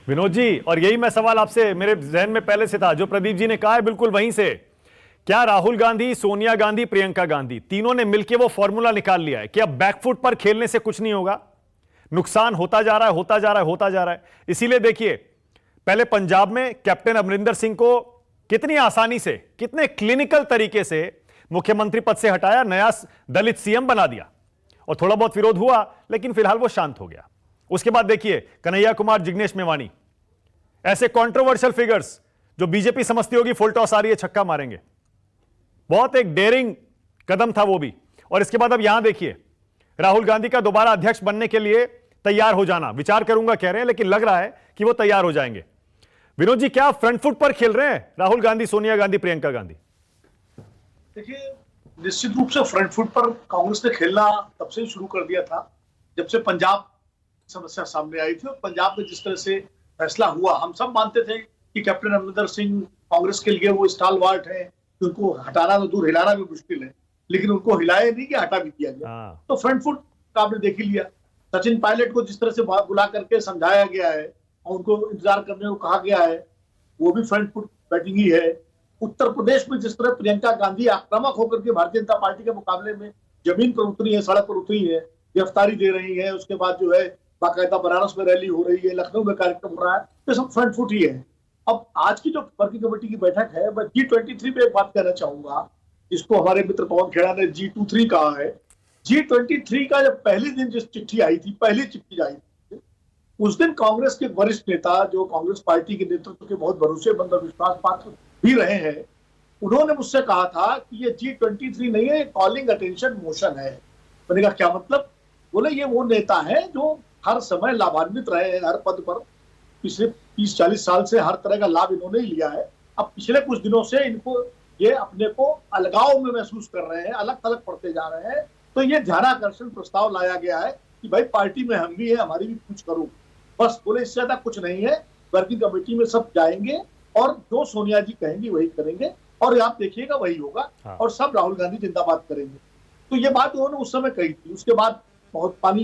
विनोद जी, और यही मैं सवाल आपसे मेरे जहन में पहले से था, जो प्रदीप जी ने कहा है बिल्कुल वहीं से। क्या राहुल गांधी, सोनिया गांधी, प्रियंका गांधी तीनों ने मिलकर वो फॉर्मूला निकाल लिया है कि अब बैकफुट पर खेलने से कुछ नहीं होगा, नुकसान होता जा रहा है, होता जा रहा है, होता जा रहा है। इसीलिए देखिए, पहले पंजाब में कैप्टन अमरिंदर सिंह को कितनी आसानी से, कितने क्लिनिकल तरीके से मुख्यमंत्री पद से हटाया, नया दलित सीएम बना दिया, और थोड़ा बहुत विरोध हुआ लेकिन फिलहाल वो शांत हो गया। उसके बाद देखिए कन्हैया कुमार, जिग्नेश मेवानी, ऐसे कंट्रोवर्शियल फिगर्स जो बीजेपी समझती होगी फुल टॉस आ रही है, छक्का मारेंगे। बहुत एक डेयरिंग कदम था वो भी। और इसके बाद अब यहां देखिए, राहुल गांधी का दोबारा अध्यक्ष बनने के लिए तैयार हो जाना, विचार करूंगा कह रहे हैं, लेकिन लग रहा है कि वो तैयार हो जाएंगे। विनोद जी, क्या फ्रंट फुट पर खेल रहे हैं राहुल गांधी, सोनिया गांधी, प्रियंका गांधी? देखिए, निश्चित रूप से फ्रंट फुट पर कांग्रेस ने खेलना तब से शुरू कर दिया था जब से पंजाब समस्या सामने आई थी। और पंजाब में जिस तरह से फैसला हुआ, हम सब मानते थे कि कैप्टन अमरिंदर सिंह कांग्रेस के लिए वो स्टालवार्ट है, उनको हटाना तो दूर, हिलाना भी मुश्किल है, लेकिन उनको हिलाया नहीं कि हटा भी दिया गया। तो फ्रंट फुट आपने देख ही लिया। सचिन पायलट को जिस तरह से बुला करके समझाया गया है और उनको इंतजार करने को कहा गया है, वो भी फ्रंट फुट बैटिंग ही है। उत्तर प्रदेश में जिस तरह प्रियंका गांधी आक्रामक होकर के भारतीय जनता पार्टी के मुकाबले में जमीन पर उतरी है, सड़क पर उतरी है, गिरफ्तारी दे रही है, उसके बाद जो है बाकायदा बनारस में रैली हो रही है, लखनऊ में कार्यक्रम हो रहा है, तो सब फ्रंट फुट ही है। अब आज की जो वर्किंग कमेटी की बैठक है, मैं G23 पे एक बात कहना चाहूंगा, जिसको हमारे मित्र पवन खेड़ा ने G23 कहा है। G23 का जब पहले दिन जिस चिट्ठी आई थी, पहली चिट्ठी आई थी, उस दिन कांग्रेस के वरिष्ठ नेता, जो कांग्रेस पार्टी के नेतृत्व के बहुत भरोसेमंद और विश्वास पात्र भी रहे हैं, उन्होंने मुझसे कहा था कि ये G23 नहीं है, कॉलिंग अटेंशन मोशन है। मैंने कहा क्या मतलब? बोले ये वो नेता है जो हर समय लाभान्वित रहे हैं, हर पद पर पिछले 30-40 साल से हर तरह का लाभ इन्होंने ही लिया है। अब पिछले कुछ दिनों से इनको ये अपने को अलगाव में महसूस कर रहे हैं, अलग थलग पड़ते जा रहे हैं। तो ये ध्यानाकर्षण प्रस्ताव लाया गया है कि भाई पार्टी में हम भी है, हमारी भी कुछ करो, बस। बोले इससे ज्यादा कुछ नहीं है। वर्किंग कमेटी में सब जाएंगे और जो सोनिया जी कहेंगी वही करेंगे, और आप देखिएगा वही होगा। हाँ। और सब राहुल गांधी जिंदाबाद करेंगे। तो ये बात उन्होंने उस समय कही थी, उसके बाद बहुत पानी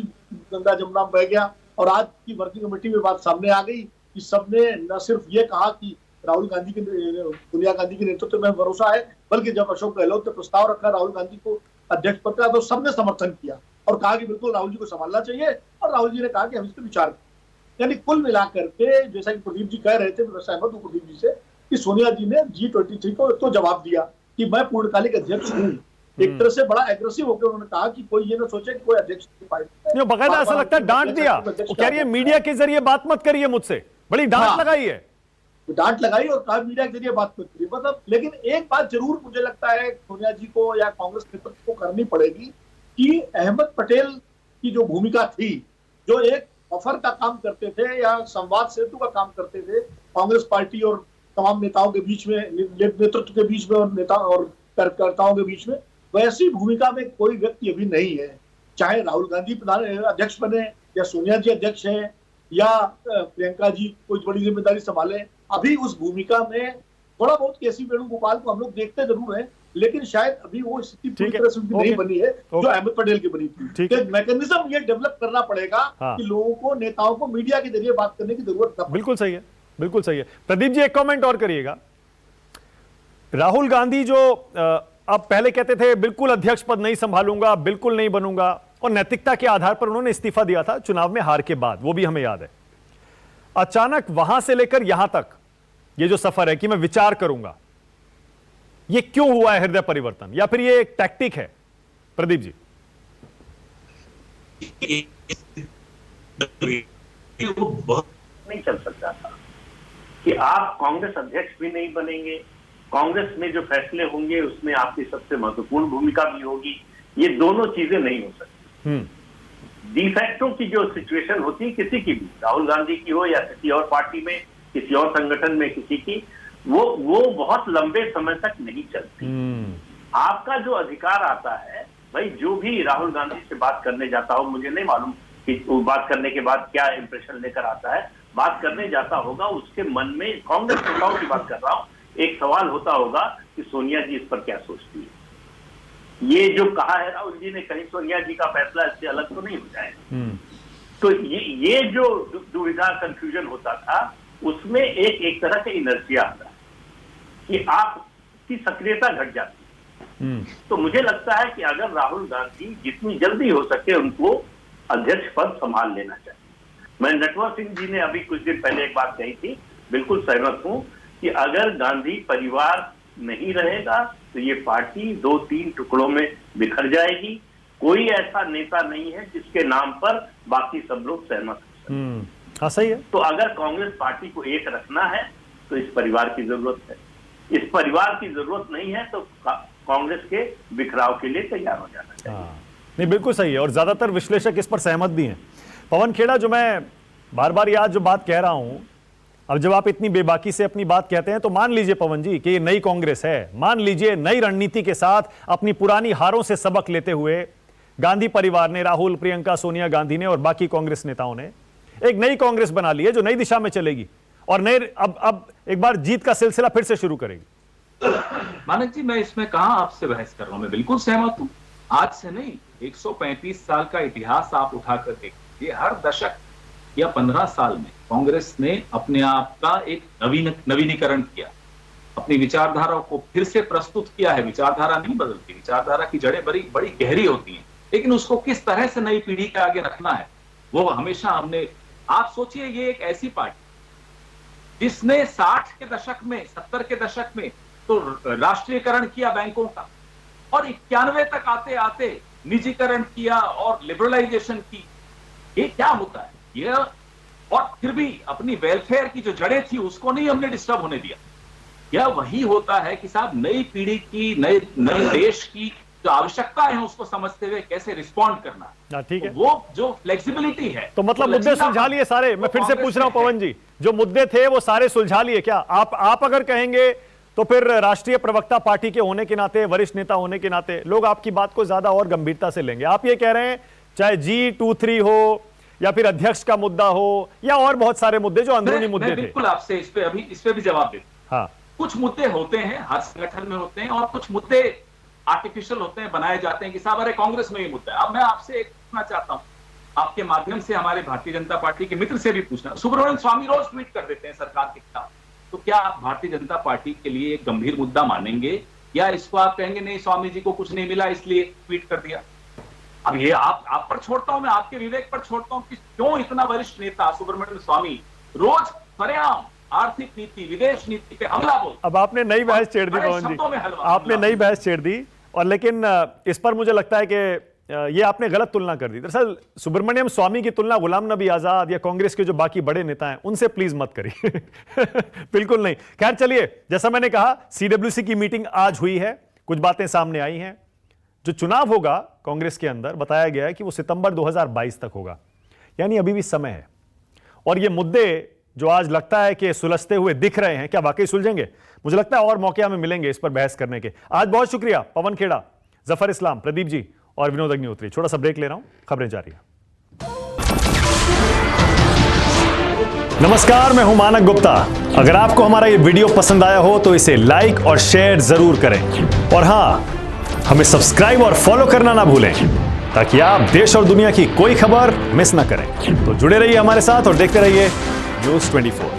गंगा जमुना में बह गया, और आज की वर्किंग कमेटी में बात सामने आ गई कि सबने न सिर्फ ये कहा कि राहुल गांधी के सोनिया गांधी के नेतृत्व में भरोसा है, बल्कि जब अशोक गहलोत ने प्रस्ताव रखा राहुल गांधी को अध्यक्ष पद का, तो सबने समर्थन किया और कहा कि बिल्कुल राहुल जी को संभालना चाहिए, और राहुल जी ने कहा कि हम इस पर विचार करें। यानी कुल मिलाकर के, जैसा कि प्रदीप जी कह रहे थे, मैं सहमत हूं प्रदीप जी से, कि सोनिया जी ने G23 को तो जवाब दिया कि मैं पूर्णकालिक अध्यक्ष हूँ। एक तरह से बड़ा एग्रेसिव होकर उन्होंने कहा कि कोई ये ना सोचे कि कोई अध्यक्ष बकायदा ऐसा लगता है डांट दिया, वो कह रही है मीडिया के जरिए बात मत करिए मुझसे, बड़ी डांट लगाई है, डांट लगाई और कहा मीडिया के जरिए बात करती है। मतलब लेकिन एक बात जरूर मुझे लगता है सोनिया जी को या कांग्रेस नेतृत्व को करनी पड़ेगी कि अहमद पटेल की जो भूमिका थी, जो एक ऑफर का काम करते थे या संवाद सेतु का काम करते थे कांग्रेस पार्टी और तमाम नेताओं के बीच में, नेतृत्व के बीच में और नेता और कार्यकर्ताओं के बीच में, वैसी भूमिका में कोई व्यक्ति अभी नहीं है। चाहे राहुल गांधी प्रधान अध्यक्ष बने या सोनिया जी अध्यक्ष हैं या प्रियंका जी कोई बड़ी जिम्मेदारी संभाले, अभी उस भूमिका में थोड़ा बहुत केसी वेणुगोपाल को हम लोग देखते जरूर हैं, लेकिन शायद अभी वो स्थिति पूरी तरह से उनकी नहीं बनी है जो अहमद पटेल की बनी थी। तो मैकेनिज्म ये डेवलप करना पड़ेगा कि लोगों को, नेताओं को मीडिया के जरिए बात करने की जरूरत है। बिल्कुल सही है, बिल्कुल सही है। प्रदीप जी एक कमेंट और करिएगा। राहुल गांधी जो अब पहले कहते थे बिल्कुल अध्यक्ष पद नहीं संभालूंगा, बिल्कुल नहीं बनूंगा, और नैतिकता के आधार पर उन्होंने इस्तीफा दिया था चुनाव में हार के बाद, वो भी हमें याद है। अचानक वहां से लेकर यहां तक ये जो सफर है कि मैं विचार करूंगा, ये क्यों हुआ है हृदय परिवर्तन, या फिर ये एक टैक्टिक है? प्रदीप जी। वो बहुत नहीं चल सकता था कि आप कांग्रेस अध्यक्ष भी नहीं बनेंगे, कांग्रेस में जो फैसले होंगे उसमें आपकी सबसे महत्वपूर्ण भूमिका भी होगी, ये दोनों चीजें नहीं हो सकती। डिफैक्टो की जो सिचुएशन होती है किसी की भी, राहुल गांधी की हो या किसी और पार्टी में, किसी और संगठन में किसी की, वो बहुत लंबे समय तक नहीं चलती। आपका जो अधिकार आता है, भाई जो भी राहुल गांधी से बात करने जाता हो, मुझे नहीं मालूम कि वो बात करने के बाद क्या इंप्रेशन लेकर आता है, बात करने जाता होगा उसके मन में, कांग्रेस नेताओं की बात कर रहा हूं, एक सवाल होता होगा कि सोनिया जी इस पर क्या सोचती है। ये जो कहा है राहुल जी ने, कहीं सोनिया जी का फैसला इससे अलग तो नहीं हो जाएगा। तो ये जो दुविधा कंफ्यूजन होता था, उसमें एक तरह से इनर्जिया आता है कि आपकी सक्रियता घट जाती है। तो मुझे लगता है कि अगर राहुल गांधी जितनी जल्दी हो सके उनको अध्यक्ष पद संभाल लेना चाहिए। मैं नटवर सिंह जी ने अभी कुछ दिन पहले एक बात कही थी, बिल्कुल सहमत हूं कि अगर गांधी परिवार नहीं रहेगा तो ये पार्टी 2-3 टुकड़ों में बिखर जाएगी। कोई ऐसा नेता नहीं है जिसके नाम पर बाकी सब लोग सहमत हो। हाँ सही है। तो अगर कांग्रेस पार्टी को एक रखना है तो इस परिवार की जरूरत है। इस परिवार की जरूरत नहीं है तो कांग्रेस के बिखराव के लिए तैयार हो जाना चाहिए। नहीं बिल्कुल सही है, और ज्यादातर विश्लेषक इस पर सहमत भी हैं। पवन खेड़ा, जो मैं बार बार याद जो बात कह रहा हूं, अब जब आप इतनी बेबाकी से अपनी बात कहते हैं तो मान लीजिए पवन जी कि ये नई कांग्रेस है, मान लीजिए नई रणनीति के साथ अपनी पुरानी हारों से सबक लेते हुए गांधी परिवार ने, राहुल, प्रियंका, सोनिया गांधी ने और बाकी कांग्रेस नेताओं ने एक नई कांग्रेस बना ली है जो नई दिशा में चलेगी और नए अब एक बार जीत का सिलसिला फिर से शुरू करेगी। मानक जी, मैं इसमें कहां आपसे बहस कर रहा हूं, मैं बिल्कुल सहमत हूं। आज से नहीं, 135 साल का इतिहास आप उठाकर देखिए, हर दशक या 15 साल में कांग्रेस ने अपने आप का एक नवीनीकरण किया, अपनी विचारधारा को फिर से प्रस्तुत किया है। विचारधारा नहीं बदलती, विचारधारा की जड़ें बड़ी गहरी होती हैं, लेकिन उसको किस तरह से नई पीढ़ी के आगे रखना है वो हमेशा हमने। आप सोचिए, ये एक ऐसी पार्टी जिसने 60 के दशक में, 70 के दशक में तो राष्ट्रीयकरण किया बैंकों का, और 91 तक आते आते निजीकरण किया और लिबरलाइजेशन की। ये क्या होता है ये, और फिर भी अपनी वेलफेयर की जो जड़ें थी उसको नहीं हमने डिस्टर्ब होने दिया। यह वही होता है कि साहब नई पीढ़ी की, नए देश की जो आवश्यकता है उसको समझते हुए कैसे रिस्पॉन्ड करना। ठीक है, वो जो फ्लेक्सिबिलिटी है, तो मतलब मुद्दे सुलझा लिए सारे। मैं फिर से पूछ रहा हूं पवन जी, जो मुद्दे थे वो सारे सुलझा लिए क्या? आप अगर कहेंगे तो फिर राष्ट्रीय प्रवक्ता पार्टी के होने के नाते, वरिष्ठ नेता होने के नाते लोग आपकी बात को ज्यादा और गंभीरता से लेंगे। आप ये कह रहे हैं चाहे G23 हो या फिर अध्यक्ष का मुद्दा हो या और बहुत सारे मुद्दे जो अंदरूनी मुद्दे मैं थे। बिल्कुल आपसे इस पे भी जवाब दे। हाँ, कुछ मुद्दे होते हैं हर संगठन में होते हैं और कुछ मुद्दे आर्टिफिशियल होते हैं, बनाए जाते हैं कि साहब अरे कांग्रेस में ये मुद्दा है। अब मैं आपसे एक पूछना चाहता हूं, आपके माध्यम से हमारे भारतीय जनता पार्टी के मित्र से भी पूछना, सुब्रमण्यम स्वामी रोज ट्वीट कर देते हैं सरकार के खिलाफ, तो क्या आप भारतीय जनता पार्टी के लिए एक गंभीर मुद्दा मानेंगे या इसको आप कहेंगे नहीं स्वामी जी को कुछ नहीं मिला इसलिए ट्वीट कर दिया? अब ये आप पर छोड़ता हूं, मैं आपके विवेक पर छोड़ता हूं कि क्यों इतना वरिष्ठ नेता सुब्रमण्यम स्वामी रोज सरेआम आर्थिक नीति विदेश नीति पे हमला बोल। अब आपने नई बहस छेड़ दी पवन जी, आपने नई बहस छेड़ दी, और लेकिन इस पर मुझे लगता है कि ये आपने गलत तुलना कर दी। दरअसल सुब्रमण्यम स्वामी की तुलना गुलाम नबी आजाद या कांग्रेस के जो बाकी बड़े नेता हैं उनसे प्लीज मत करिए। बिल्कुल नहीं। खैर चलिए, जैसा मैंने कहा सीडब्ल्यूसी की मीटिंग आज हुई है, कुछ बातें सामने आई हैं। जो चुनाव होगा कांग्रेस के अंदर बताया गया है कि वो सितंबर 2022 तक होगा, यानी अभी भी समय है। और ये मुद्दे जो आज लगता है कि सुलझते हुए दिख रहे हैं, क्या वाकई सुलझेंगे? मुझे लगता है और मौके हमें मिलेंगे इस पर बहस करने के। आज बहुत शुक्रिया पवन खेड़ा, जफर इस्लाम, प्रदीप जी और विनोद अग्निहोत्री। छोटा सा ब्रेक ले रहा हूं, खबरें जारी हैं। नमस्कार, मैं हूं मानक गुप्ता। अगर आपको हमारा ये वीडियो पसंद आया हो तो इसे लाइक और शेयर जरूर करें, और हां, हमें सब्सक्राइब और फॉलो करना ना भूलें ताकि आप देश और दुनिया की कोई खबर मिस ना करें। तो जुड़े रहिए हमारे साथ और देखते रहिए News 24।